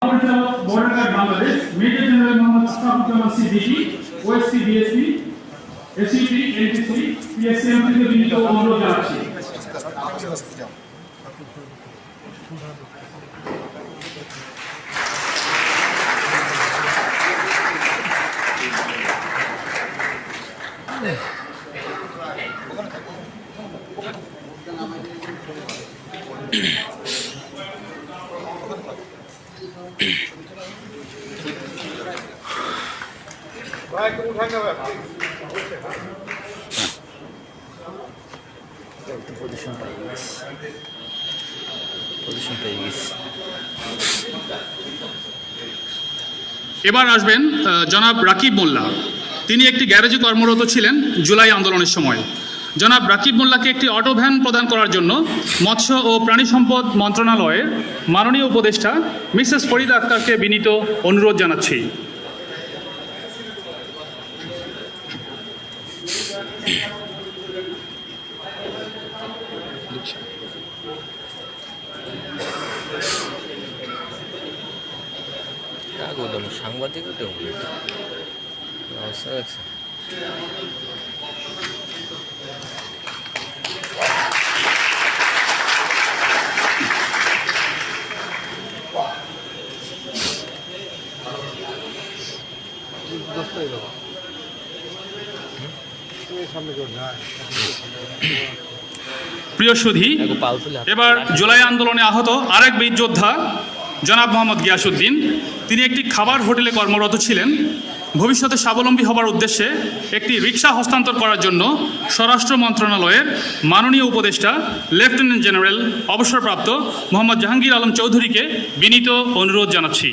Border Bangladesh major general Mohammad Ashrafuzzaman Siddiqui OSC BSP SEP NTC PSM থেকে বিনীত অনুরোধ জানাচ্ছি। এবার আসবেন জনাব রাকিব মোল্লা। তিনি একটি গ্যারেজে কর্মরত ছিলেন জুলাই আন্দোলনের সময়। জনাব রাকিব মোল্লাকে একটি অটো ভ্যান প্রদান করার জন্য মৎস্য ও প্রাণী সম্পদ মন্ত্রণালয়ের মাননীয় উপদেষ্টা মিসেস ফরিদা আক্তারকে বিনীত অনুরোধ জানাচ্ছি। সাংবাদিক অবস্থা আছে। প্রিয় সুধী, এবার জুলাই আন্দোলনে আহত আরেক বীর যোদ্ধা জনাব মোহাম্মদ গিয়াসউদ্দিন। তিনি একটি খাবার হোটেলে কর্মরত ছিলেন। ভবিষ্যতে স্বাবলম্বী হবার উদ্দেশ্যে একটি রিক্সা হস্তান্তর করার জন্য স্বরাষ্ট্র মন্ত্রণালয়ের মাননীয় উপদেষ্টা লেফটেন্যান্ট জেনারেল অবসরপ্রাপ্ত মোহাম্মদ জাহাঙ্গীর আলম চৌধুরীকে বিনীত অনুরোধ জানাচ্ছি।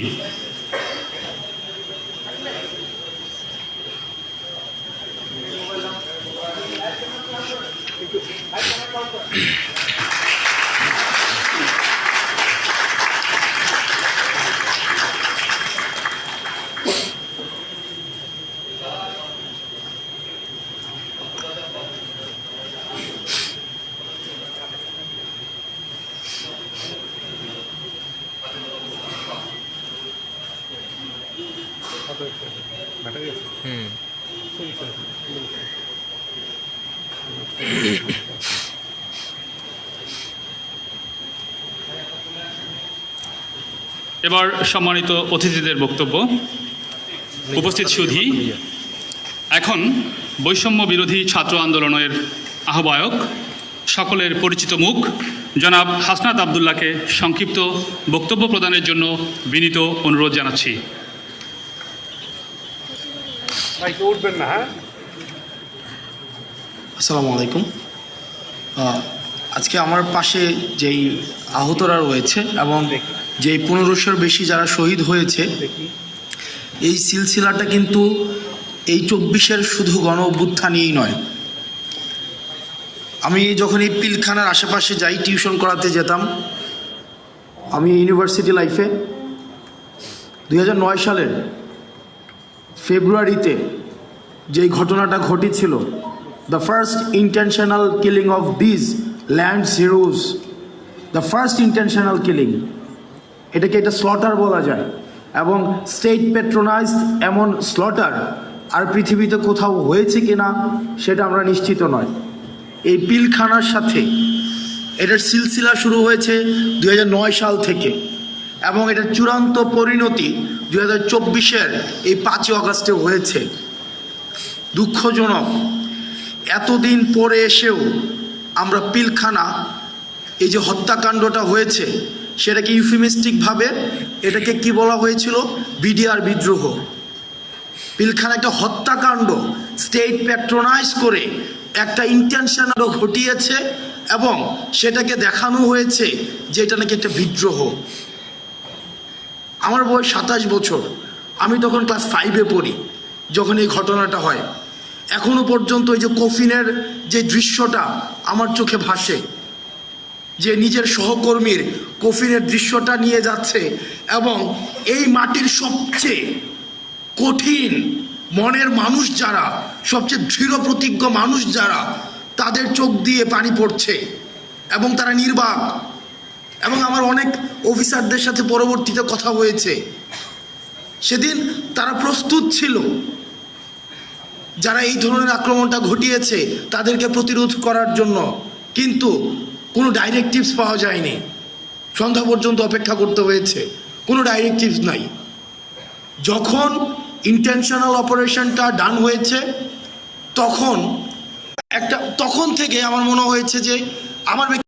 এবার সম্মানিত অতিথিদের বক্তব্য। উপস্থিত সুধী, এখন বৈষম্য বিরোধী ছাত্র আন্দোলনের আহ্বায়ক, সকলের পরিচিত মুখ জনাব হাসনাত আবদুল্লাহকে সংক্ষিপ্ত বক্তব্য প্রদানের জন্য বিনীত অনুরোধ জানাচ্ছি। আসসালামু আলাইকুম। আজকে আমার পাশে যেই আহতরা রয়েছে এবং যেই 1500-র বেশি যারা শহীদ হয়েছে, এই সিলসিলাটা কিন্তু এই 24-এর শুধু গণ অভ্যুত্থানেই নয়। আমি যখন এই পিলখানার আশেপাশে যাই, টিউশন করাতে যেতাম আমি ইউনিভার্সিটি লাইফে। 2009 সালের ফেব্রুয়ারিতে যেই ঘটনাটা ঘটেছিল, the first intentional killing of this land heroes, the first intentional killing, এটাকে এটা স্লটার বলা যায়। এবং স্টেট পেট্রোনাইজড এমন স্লটার আর পৃথিবীতে কোথাও হয়েছে কিনা সেটা আমরা নিশ্চিত নয়। এই পিলখানার সাথে এটার সিলসিলা শুরু হয়েছে 2009 সাল থেকে এবং এটার চূড়ান্ত পরিণতি 2024-এর এই 5 আগস্টে হয়েছে। দুঃখজনক, এতদিন পরে এসেও আমরা পিলখানা, এই যে হত্যাকাণ্ডটা হয়েছে সেটাকে ইউফেমিস্টিকভাবে এটাকে কি বলা হয়েছিল, বিডিআর বিদ্রোহ। পিলখানা একটা হত্যাকাণ্ড, স্টেট প্যাট্রোনাইজ করে একটা ইন্টেনশনাল ঘটিয়েছে এবং সেটাকে দেখানো হয়েছে যে এটা নাকি একটা বিদ্রোহ। আমার বয়স 27 বছর, আমি তখন ক্লাস 5-এ পড়ি যখন এই ঘটনাটা হয়। এখনো পর্যন্ত এই যে কফিনের যে দৃশ্যটা আমার চোখে ভাসে, যে নিজের সহকর্মীর কফিনের দৃশ্যটা নিয়ে যাচ্ছে এবং এই মাটির সবচেয়ে কঠিন মনের মানুষ যারা, সবচেয়ে দৃঢ় প্রতিজ্ঞ মানুষ যারা, তাদের চোখ দিয়ে পানি পড়ছে এবং তারা নির্বাক। এবং আমার অনেক অফিসারদের সাথে পরবর্তীতে কথা হয়েছে, সেদিন তারা প্রস্তুত ছিল যারা এই ধরনের আক্রমণটা ঘটিয়েছে তাদেরকে প্রতিরোধ করার জন্য, কিন্তু কোনো ডাইরেক্টিভস পাওয়া যায়নি। সন্ধ্যা পর্যন্ত অপেক্ষা করতে হয়েছে, কোনো ডাইরেক্টিভস নাই। যখন ইন্টেনশনাল অপারেশনটা ডান হয়েছে তখন থেকে আমার মনে হয়েছে যে আমার